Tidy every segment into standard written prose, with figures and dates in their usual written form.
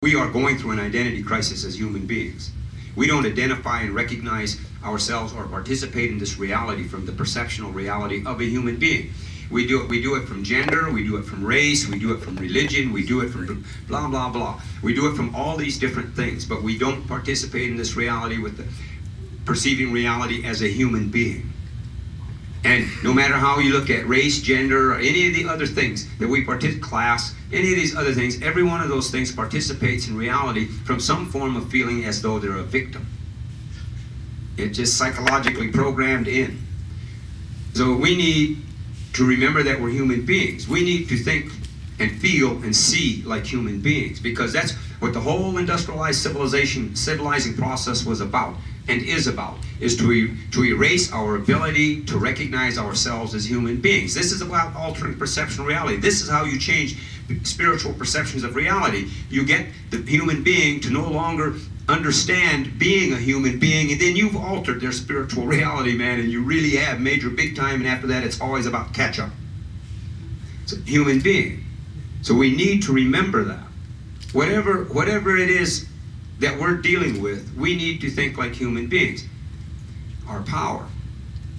we are going through an identity crisis as human beings. We don't identify and recognize ourselves or participate in this reality from the perceptual reality of a human being. We do it from gender, we do it from race, we do it from religion, we do it from blah, blah, blah. We do it from all these different things, but we don't participate in this reality with the perceiving reality as a human being. And no matter how you look at race, gender, or any of the other things that we participate, class, any of these other things, every one of those things participates in reality from some form of feeling as though they're a victim. It's just psychologically programmed in. So we need to remember that we're human beings. We need to think and feel and see like human beings, because that's what the whole industrialized civilizing process was about and is about, is to erase our ability to recognize ourselves as human beings. This is about altering perceptual reality. This is how you change spiritual perceptions of reality. You get the human being to no longer understand being a human being, and then you've altered their spiritual reality, man, and you really have major big time, and after that it's always about catch up. It's a human being. So we need to remember that. Whatever it is that we're dealing with, we need to think like human beings. Our power.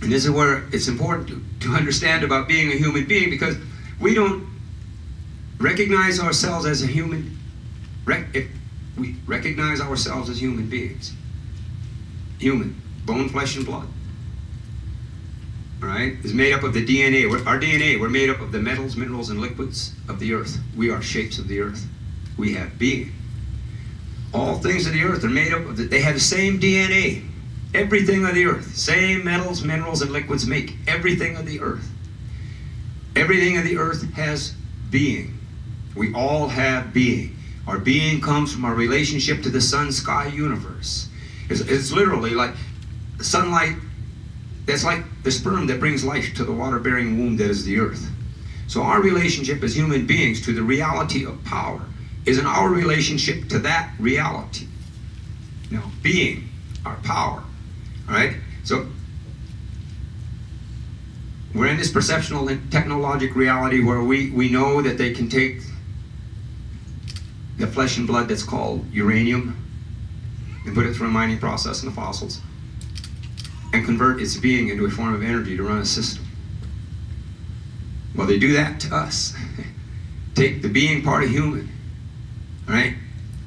And this is where it's important to understand about being a human being, because we don't recognize ourselves as a human. If we recognize ourselves as human beings. Human. Bone, flesh, and blood. Right? Is made up of the DNA. Our DNA, we're made up of the metals, minerals, and liquids of the earth. We are shapes of the earth. We have being. All things of the earth are made up of they have the same DNA. Everything of the earth. Same metals, minerals, and liquids make everything of the earth. Everything of the earth has being. We all have being. Our being comes from our relationship to the sun, sky, universe. It's literally like the sunlight. That's like the sperm that brings life to the water-bearing womb that is the earth. So our relationship as human beings to the reality of power is in our relationship to that reality. Now, being, our power, all right? So we're in this perceptual and technologic reality where we know that they can take the flesh and blood that's called uranium and put it through a mining process in the fossils and convert its being into a form of energy to run a system. Well, they do that to us. Take the being part of human, right?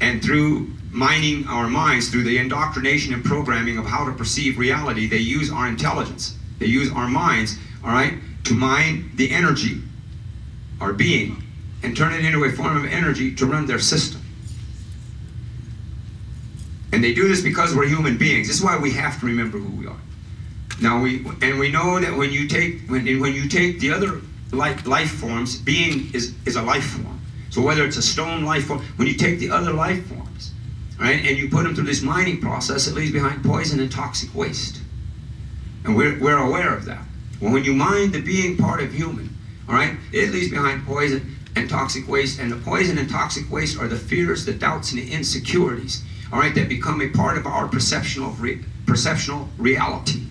And through mining our minds, through the indoctrination and programming of how to perceive reality, they use our intelligence. They use our minds, all right, to mine the energy, our being, and turn it into a form of energy to run their system. And they do this because we're human beings. This is why we have to remember who we are. Now we know that when you take the other life forms, being is a life form. So whether it's a stone life form, when you take the other life forms, right, and you put them through this mining process, it leaves behind poison and toxic waste. And we're aware of that. Well, when you mine the being part of human, all right, it leaves behind poison and toxic waste, and the poison and toxic waste are the fears, the doubts, and the insecurities, all right, that become a part of our perceptual reality.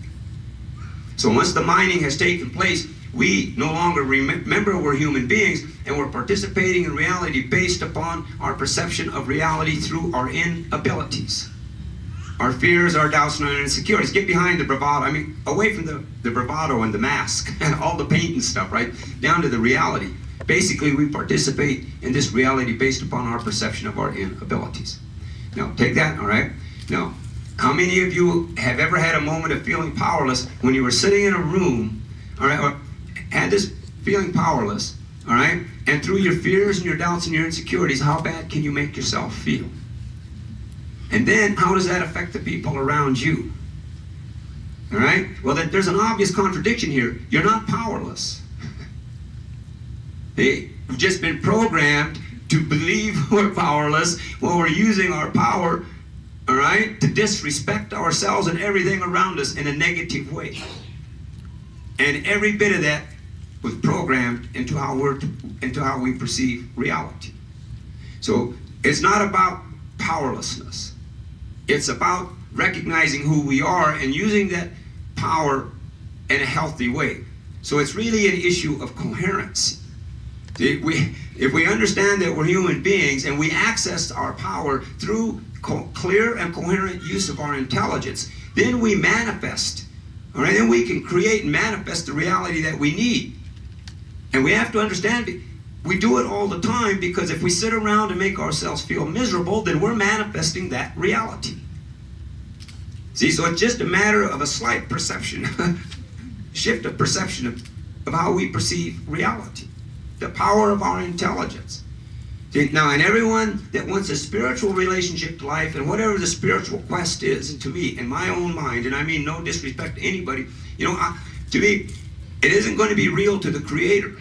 So once the mining has taken place, we no longer remember we're human beings, and we're participating in reality based upon our perception of reality through our inabilities. Our fears, our doubts, and our insecurities. Get behind the bravado, I mean, away from the bravado and the mask and all the paint and stuff, right? Down to the reality. Basically, we participate in this reality based upon our perception of our inabilities. Now, take that, all right? Now, how many of you have ever had a moment of feeling powerless when you were sitting in a room, all right, or had this feeling powerless, all right, and through your fears and your doubts and your insecurities, how bad can you make yourself feel? And then, how does that affect the people around you? All right? Well, there's an obvious contradiction here. You're not powerless. Hey, we've just been programmed to believe we're powerless while we're using our power, all right, to disrespect ourselves and everything around us in a negative way. And every bit of that was programmed into how we perceive reality. So it's not about powerlessness. It's about recognizing who we are and using that power in a healthy way. So it's really an issue of coherency. See, if we understand that we're human beings and we access our power through clear and coherent use of our intelligence, then we manifest. All right, then we can create and manifest the reality that we need. And we have to understand, we do it all the time, because if we sit around and make ourselves feel miserable, then we're manifesting that reality. See, so it's just a matter of a slight perception, shift of perception of how we perceive reality. The power of our intelligence. See, now, and everyone that wants a spiritual relationship to life, and whatever the spiritual quest is, to me, in my own mind, and I mean no disrespect to anybody, you know, to me, it isn't going to be real to the Creator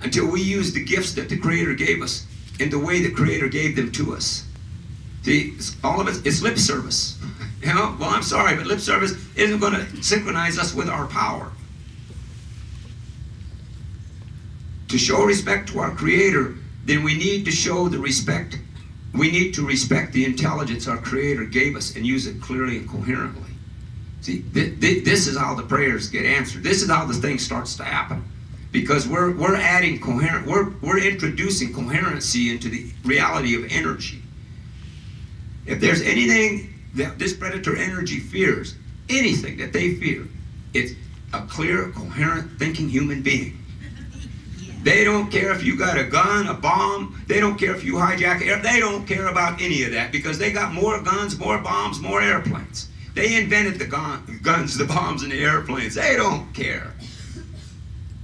until we use the gifts that the Creator gave us in the way the Creator gave them to us. See, all of it, it's lip service. You know, well, I'm sorry, but lip service isn't going to synchronize us with our power. To show respect to our Creator, then we need to show the respect. We need to respect the intelligence our Creator gave us and use it clearly and coherently. See, this is how the prayers get answered. This is how the thing starts to happen. Because we're adding we're introducing coherency into the reality of energy. If there's anything that this predator energy fears, anything that they fear, it's a clear, coherent, thinking human being. They don't care if you got a gun, a bomb. They don't care if you hijack air. They don't care about any of that, because they got more guns, more bombs, more airplanes. They invented the guns, the bombs, and the airplanes. They don't care.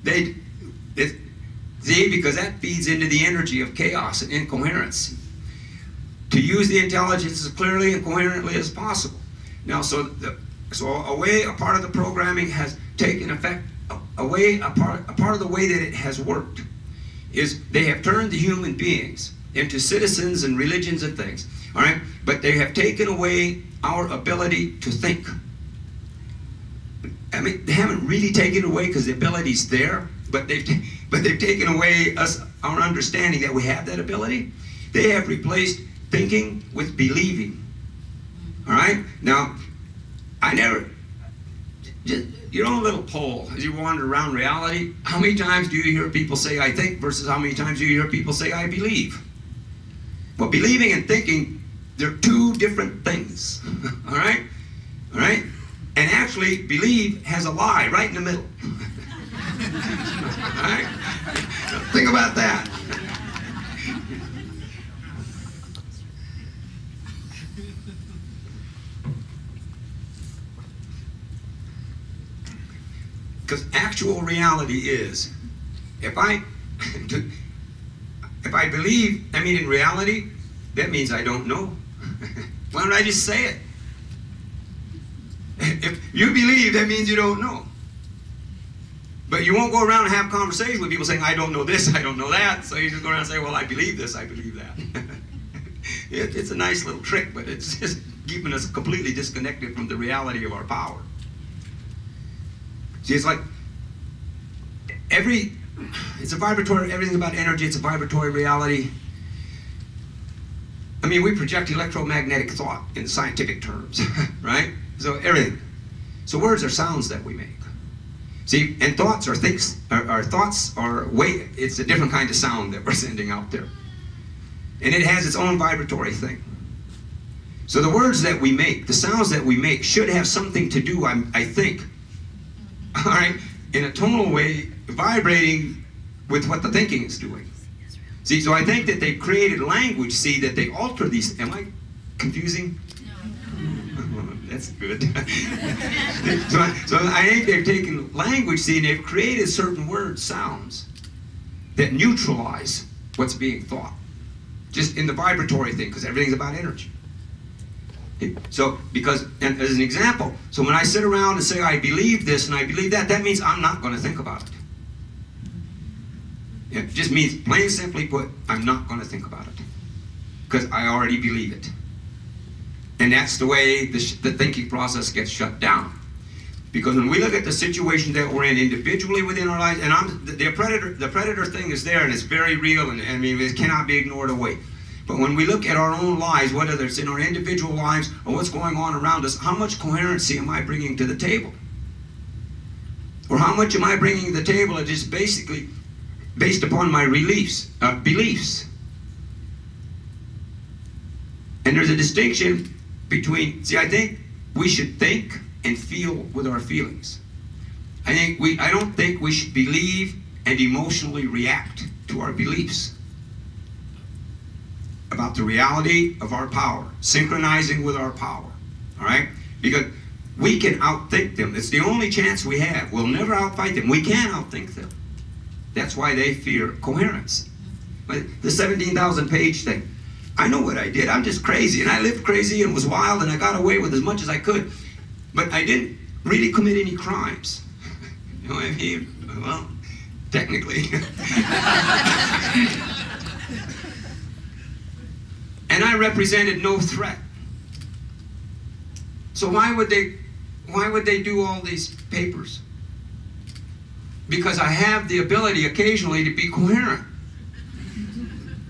See, because that feeds into the energy of chaos and incoherency. To use the intelligence as clearly and coherently as possible. Now, so a part of the programming has taken effect. A part of the way that it has worked is they have turned the human beings into citizens and religions and things, all right? But they have taken away our ability to think. I mean, they haven't really taken it away, because the ability's there, but they've taken away our understanding that we have that ability. They have replaced thinking with believing, all right? Now, just your own little poll as you wander around reality. How many times do you hear people say I think versus how many times do you hear people say I believe? Well, believing and thinking, they're two different things. All right? All right? And actually, believe has a lie right in the middle. All right? Think about that. Because actual reality is, if I believe, I mean in reality, that means I don't know. Why don't I just say it? If you believe, that means you don't know. But you won't go around and have conversations with people saying, I don't know this, I don't know that. So you just go around and say, well, I believe this, I believe that. It's a nice little trick, but it's just keeping us completely disconnected from the reality of our power. See, it's like it's a vibratory, everything's about energy, it's a vibratory reality. I mean, we project electromagnetic thought in scientific terms, right? So everything. So words are sounds that we make. See, and thoughts are things, our thoughts are it's a different kind of sound that we're sending out there. And it has its own vibratory thing. So the words that we make, the sounds that we make, should have something to do, I think, all right, in a tonal way, vibrating with what the thinking is doing. See, so I think that they've created language, see, that they alter these. Am I confusing? No. That's good. so I think they've taken language, see, and they've created certain words, sounds, that neutralize what's being thought. Just in the vibratory thing, because everything's about energy. So, and as an example, so when I sit around and say I believe this and I believe that, that means I'm not going to think about it. It just means, plain and simply put, I'm not going to think about it. Because I already believe it. And that's the way the thinking process gets shut down. Because when we look at the situation that we're in individually within our lives, and the predator thing is there and it's very real, and I mean, it cannot be ignored away. But when we look at our own lives, whether it's in our individual lives or what's going on around us, how much coherency am I bringing to the table? Or how much am I bringing to the table that just basically based upon my beliefs. And there's a distinction between, see, I think we should think and feel with our feelings. I don't think we should believe and emotionally react to our beliefs about the reality of our power, synchronizing with our power, all right? Because we can outthink them. It's the only chance we have. We'll never outfight them. We can outthink them. That's why they fear coherency. But the 17,000 page thing, I know what I did. I'm just crazy, and I lived crazy and was wild, and I got away with as much as I could. But I didn't really commit any crimes. You know what I mean? Well, technically. And I represented no threat. So why would they do all these papers? Because I have the ability occasionally to be coherent.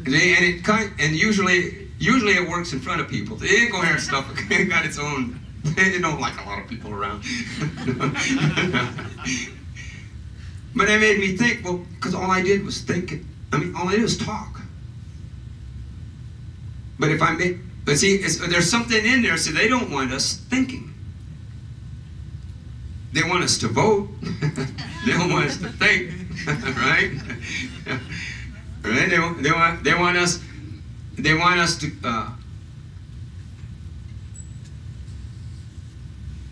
And usually it works in front of people. The incoherent stuff got its own. They don't like a lot of people around. But it made me think, well, because all I did was think. I mean, all I did was talk. But see, there's something in there, so they don't want us thinking. They want us to vote. They don't want us to think, right? Right? They want us to.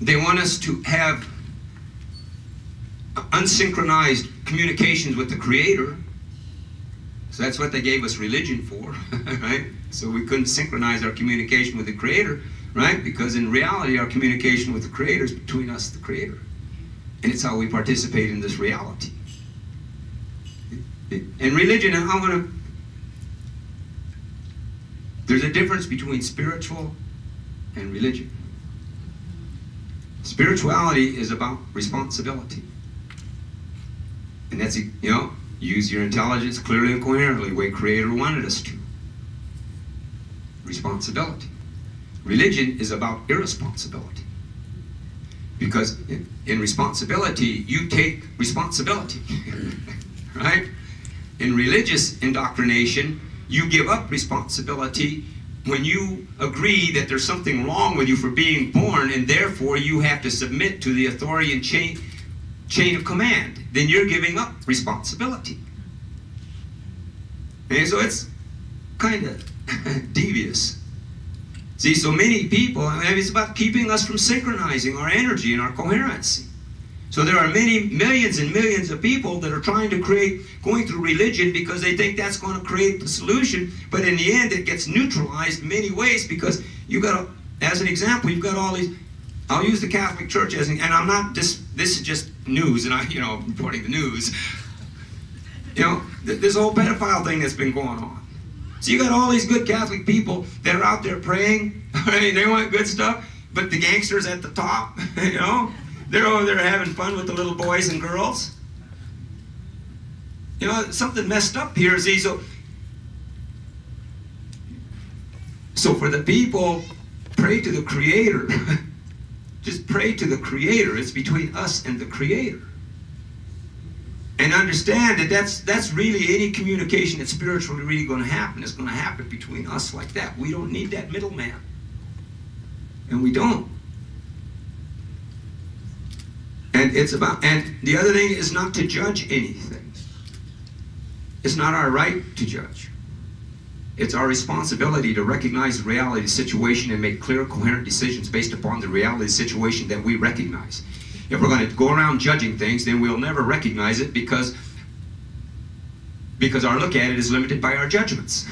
They want us to have unsynchronized communications with the Creator. So that's what they gave us religion for, right? So we couldn't synchronize our communication with the Creator, right? Because in reality, our communication with the Creator is between us and the Creator. And it's how we participate in this reality. In religion, there's a difference between spiritual and religion. Spirituality is about responsibility. And that's, use your intelligence clearly and coherently, the way Creator wanted us to. Responsibility. Religion is about irresponsibility. Because in responsibility, you take responsibility. Right? In religious indoctrination, you give up responsibility when you agree that there's something wrong with you for being born, and therefore you have to submit to the authority and chain of command. Then you're giving up responsibility. And so it's kind of devious. See, so many people, it's about keeping us from synchronizing our energy and our coherency. So there are millions and millions of people that are trying to going through religion because they think that's going to create the solution, but in the end it gets neutralized in many ways because as an example, you've got all these, I'll use the Catholic Church as and I'm not, this is just news, and I'm reporting the news. This whole pedophile thing that's been going on. So you got all these good Catholic people that are out there praying, right? They want good stuff, but the gangsters at the top, they're over there having fun with the little boys and girls. Something messed up here. See, so for the people, pray to the Creator. Just pray to the Creator. It's between us and the Creator. And understand that that's really any communication that's spiritually really going to happen is going to happen between us like that. We don't need that middleman. And we don't. And the other thing is not to judge anything. It's not our right to judge. It's our responsibility to recognize the reality of the situation and make clear, coherent decisions based upon the reality of the situation that we recognize. If we're going to go around judging things, then we'll never recognize it because our look at it is limited by our judgments.